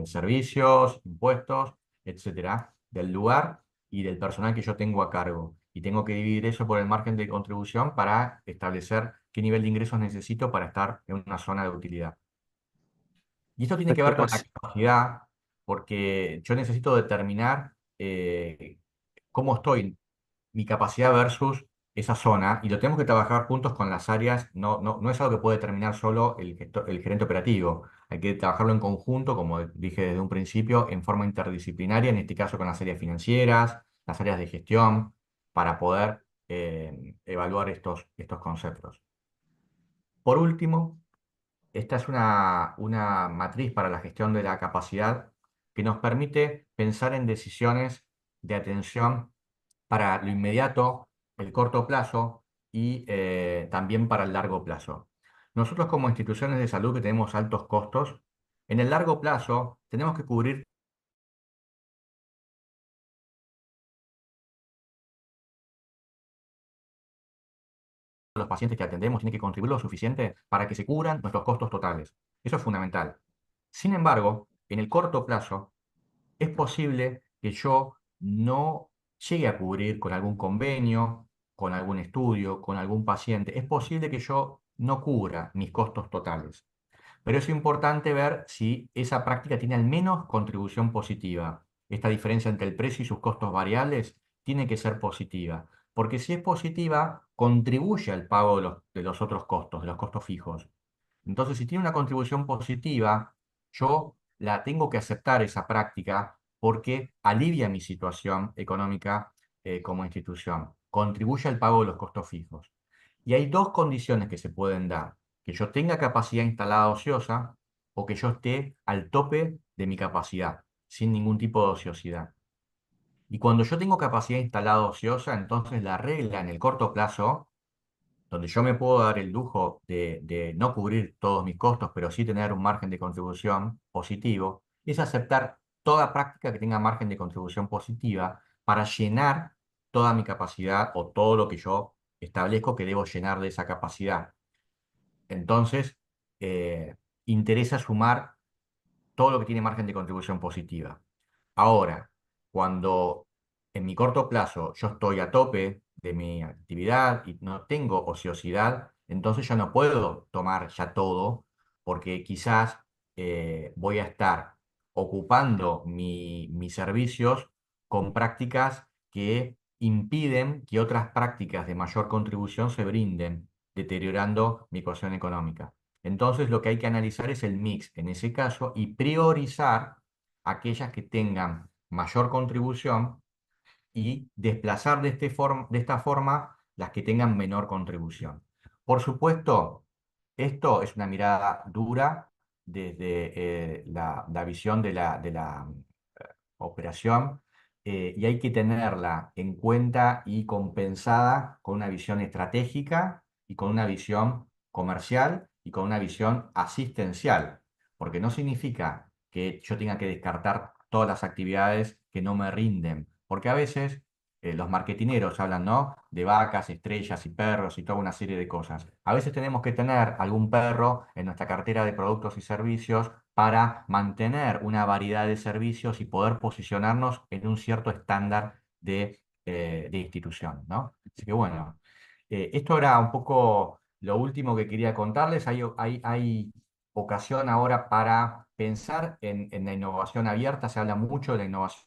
[SPEAKER 3] servicios, impuestos, etcétera, del lugar y del personal que yo tengo a cargo. Y tengo que dividir eso por el margen de contribución para establecer qué nivel de ingresos necesito para estar en una zona de utilidad. Y esto tiene que ver
[SPEAKER 9] Perfecto.
[SPEAKER 3] con la capacidad, porque yo necesito determinar cómo estoy, mi capacidad versus esa zona, y lo tenemos que trabajar juntos con las áreas, no es algo que puede determinar solo el gerente operativo, hay que trabajarlo en conjunto, como dije desde un principio, en forma interdisciplinaria, en este caso con las áreas financieras, las áreas de gestión, para poder evaluar estos conceptos. Por último, esta es una matriz para la gestión de la capacidad que nos permite pensar en decisiones de atención para lo inmediato, el corto plazo y también para el largo plazo. Nosotros como instituciones de salud que tenemos altos costos, en el largo plazo tenemos que cubrir los pacientes que atendemos, tiene que contribuir lo suficiente para que se cubran nuestros costos totales. Eso es fundamental. Sin embargo, en el corto plazo, es posible que yo no llegue a cubrir con algún convenio, con algún estudio, con algún paciente. Es posible que yo no cubra mis costos totales. Pero es importante ver si esa práctica tiene al menos contribución positiva. Esta diferencia entre el precio y sus costos variables tiene que ser positiva, porque si es positiva, contribuye al pago de los otros costos, de los costos fijos. Entonces, si tiene una contribución positiva, yo la tengo que aceptar esa práctica porque alivia mi situación económica como institución, contribuye al pago de los costos fijos. Y hay dos condiciones que se pueden dar: que yo tenga capacidad instalada ociosa o que yo esté al tope de mi capacidad, sin ningún tipo de ociosidad. Y cuando yo tengo capacidad instalada ociosa, entonces la regla en el corto plazo, donde yo me puedo dar el lujo de no cubrir todos mis costos, pero sí tener un margen de contribución positivo, es aceptar toda práctica que tenga margen de contribución positiva para llenar toda mi capacidad o todo lo que yo establezco que debo llenar de esa capacidad. Entonces, eh, interesa sumar todo lo que tiene margen de contribución positiva. Ahora, cuando en mi corto plazo yo estoy a tope de mi actividad y no tengo ociosidad, entonces yo no puedo tomar ya todo porque quizás voy a estar ocupando mis servicios con prácticas que impiden que otras prácticas de mayor contribución se brinden, deteriorando mi ecuación económica. Entonces lo que hay que analizar es el mix en ese caso y priorizar aquellas que tengan mayor contribución y desplazar de esta forma las que tengan menor contribución. Por supuesto, esto es una mirada dura desde la visión de la operación y hay que tenerla en cuenta y compensada con una visión estratégica y con una visión comercial y con una visión asistencial, porque no significa que yo tenga que descartar todas las actividades que no me rinden, porque a veces los marketineros hablan, ¿no? De vacas, estrellas y perros y toda una serie de cosas. A veces tenemos que tener algún perro en nuestra cartera de productos y servicios para mantener una variedad de servicios y poder posicionarnos en un cierto estándar de institución, ¿no? Así que bueno, esto era un poco lo último que quería contarles. Hay ocasión ahora para pensar en la innovación abierta, se habla mucho de la innovación.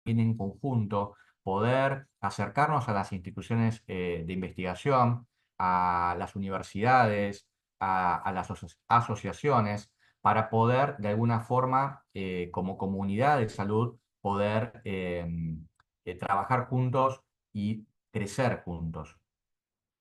[SPEAKER 3] En conjunto, poder acercarnos a las instituciones de investigación, a las universidades, a las asociaciones, para poder, de alguna forma, como comunidad de salud, poder trabajar juntos y crecer juntos.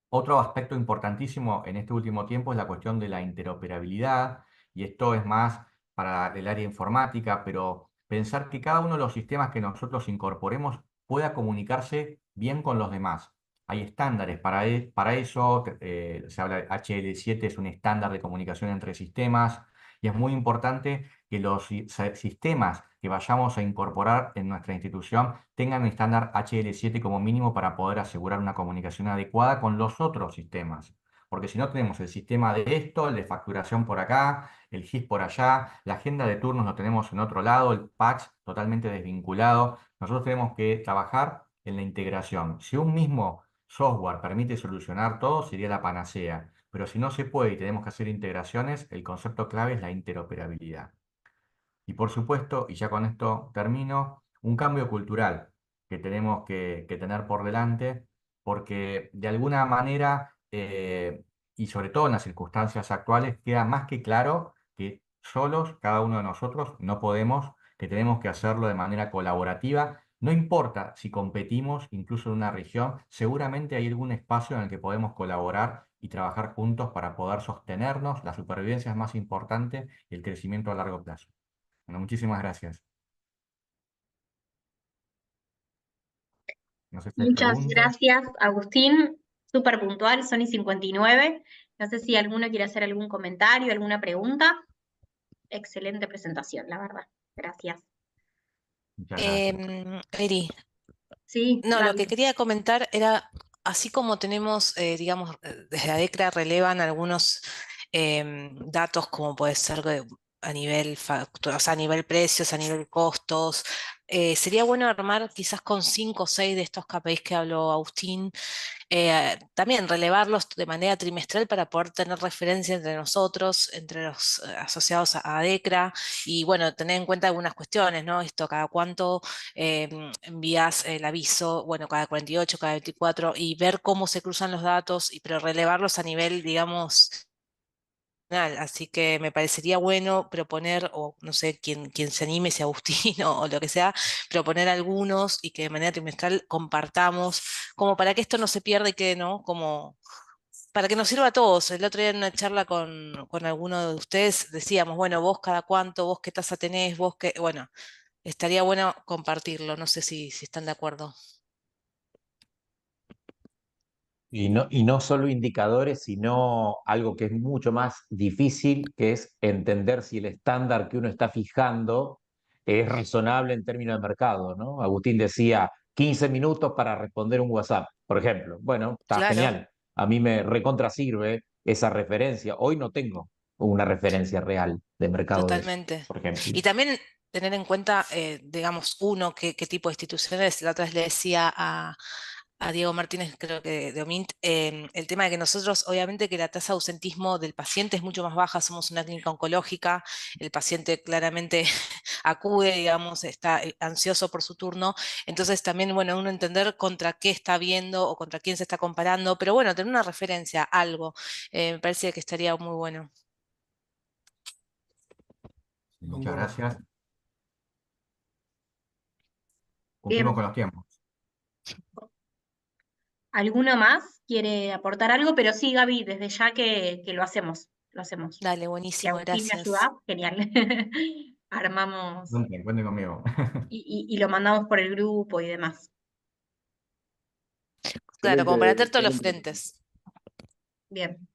[SPEAKER 3] Otro aspecto importantísimo en este último tiempo es la cuestión de la interoperabilidad, y esto es más para el área informática, pero pensar que cada uno de los sistemas que nosotros incorporemos pueda comunicarse bien con los demás. Hay estándares para eso, se habla de HL7, es un estándar de comunicación entre sistemas, y es muy importante que los sistemas que vayamos a incorporar en nuestra institución tengan un estándar HL7 como mínimo para poder asegurar una comunicación adecuada con los otros sistemas. Porque si no tenemos el sistema de esto, el de facturación por acá, el GIS por allá, la agenda de turnos lo tenemos en otro lado, el PAX totalmente desvinculado. Nosotros tenemos que trabajar en la integración. Si un mismo software permite solucionar todo, sería la panacea. Pero si no se puede y tenemos que hacer integraciones, el concepto clave es la interoperabilidad. Y por supuesto, y ya con esto termino, un cambio cultural que tenemos que tener por delante, porque de alguna manera, y sobre todo en las circunstancias actuales, queda más que claro que solos, cada uno de nosotros, no podemos, que tenemos que hacerlo de manera colaborativa. No importa si competimos incluso en una región, seguramente hay algún espacio en el que podemos colaborar y trabajar juntos para poder sostenernos. La supervivencia es más importante y el crecimiento a largo plazo. Bueno, muchísimas gracias. No sé si hay
[SPEAKER 2] Muchas
[SPEAKER 3] preguntas.
[SPEAKER 2] gracias, Agustín. Súper puntual, son y 59. No sé si alguno quiere hacer algún comentario, alguna pregunta. Excelente presentación, la verdad. Gracias.
[SPEAKER 3] Muchas gracias.
[SPEAKER 10] Eri,
[SPEAKER 2] Sí,
[SPEAKER 10] no, lo
[SPEAKER 2] Gaby.
[SPEAKER 10] que quería comentar era, así como tenemos, digamos, desde ADECRA relevan algunos datos como puede ser a nivel o sea, a nivel precios, a nivel costos, sería bueno armar quizás con 5 o 6 de estos KPIs que habló Agustín, también relevarlos de manera trimestral para poder tener referencia entre nosotros, entre los asociados a ADECRA, y bueno, tener en cuenta algunas cuestiones, ¿no? Esto, cada cuánto envías el aviso, bueno, cada 48, cada 24, y ver cómo se cruzan los datos, pero relevarlos a nivel, digamos, así que me parecería bueno proponer, o no sé, quien se anime, si Agustín o lo que sea, proponer algunos y que de manera trimestral compartamos, como para que esto no se pierda y que, ¿no? Como para que nos sirva a todos. El otro día en una charla con alguno de ustedes decíamos, bueno, vos cada cuánto, vos qué tasa tenés, vos qué, bueno, estaría bueno compartirlo, no sé si están de acuerdo.
[SPEAKER 7] Y no solo indicadores, sino algo que es mucho más difícil, que es entender si el estándar que uno está fijando es razonable en términos de mercado, ¿no? Agustín decía 15 minutos para responder un WhatsApp, por ejemplo. Bueno, está
[SPEAKER 10] Claro,
[SPEAKER 7] genial. A mí me recontra sirve esa referencia. Hoy no tengo una referencia real de mercado de eso,
[SPEAKER 10] totalmente.
[SPEAKER 7] por ejemplo.
[SPEAKER 10] Y también tener en cuenta, digamos, uno, qué tipo de instituciones. La otra vez le decía a Diego Martínez, creo que de OMINT, el tema de que nosotros, obviamente que la tasa de ausentismo del paciente es mucho más baja, somos una clínica oncológica, el paciente claramente acude, digamos, está ansioso por su turno, entonces también, bueno, uno entender contra qué está viendo o contra quién se está comparando, pero bueno, tener una referencia, algo, me parece que estaría muy bueno.
[SPEAKER 3] Muchas gracias.
[SPEAKER 2] Bien,
[SPEAKER 3] Cumplimos con los tiempos.
[SPEAKER 2] ¿alguno más quiere aportar algo? Pero sí, Gaby, desde ya que lo hacemos, lo hacemos.
[SPEAKER 10] Dale,
[SPEAKER 2] Si
[SPEAKER 10] buenísimo,
[SPEAKER 2] Agustín me
[SPEAKER 10] gracias.
[SPEAKER 2] ayuda, genial. Armamos
[SPEAKER 3] Cuenten conmigo.
[SPEAKER 2] y lo mandamos por el grupo y demás.
[SPEAKER 10] Claro, como para
[SPEAKER 11] Excelente,
[SPEAKER 10] tener todos los
[SPEAKER 11] excelente.
[SPEAKER 10] frentes.
[SPEAKER 2] Bien,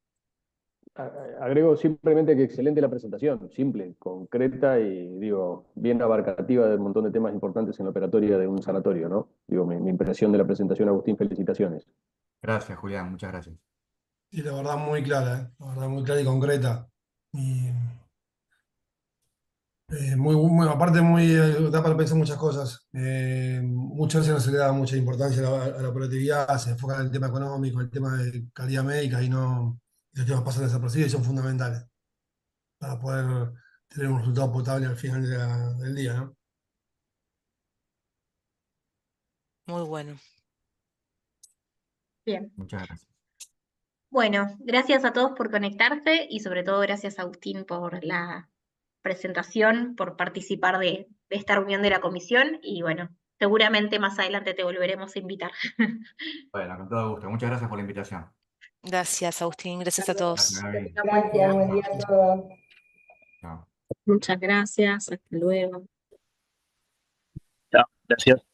[SPEAKER 11] Agrego simplemente que excelente la presentación, simple, concreta y digo, bien abarcativa de un montón de temas importantes en la operatoria de un sanatorio, ¿no? Digo, mi impresión de la presentación, Agustín, felicitaciones.
[SPEAKER 3] Gracias, Julián. Muchas gracias.
[SPEAKER 12] Y la verdad muy clara, ¿eh? La verdad muy clara y concreta. Y, aparte da para pensar muchas cosas. Muchas veces no se le da mucha importancia a la operatividad, se enfoca en el tema económico, el tema de calidad médica y los temas pasan desapercibidos y son fundamentales para poder tener un resultado potable al final del día, ¿no?
[SPEAKER 10] Muy bueno.
[SPEAKER 2] bien.
[SPEAKER 3] Muchas gracias.
[SPEAKER 2] Bueno, gracias a todos por conectarse y sobre todo gracias a Agustín por la presentación, por participar de esta reunión de la comisión y bueno, seguramente más adelante te volveremos a invitar.
[SPEAKER 3] Bueno, con todo gusto. Muchas gracias por la invitación.
[SPEAKER 10] Gracias, Agustín, gracias a
[SPEAKER 3] Gracias,
[SPEAKER 10] todos.
[SPEAKER 3] Gaby.
[SPEAKER 5] Gracias, buen día a todos.
[SPEAKER 3] Chao.
[SPEAKER 13] Muchas gracias, hasta luego.
[SPEAKER 4] Chao, gracias.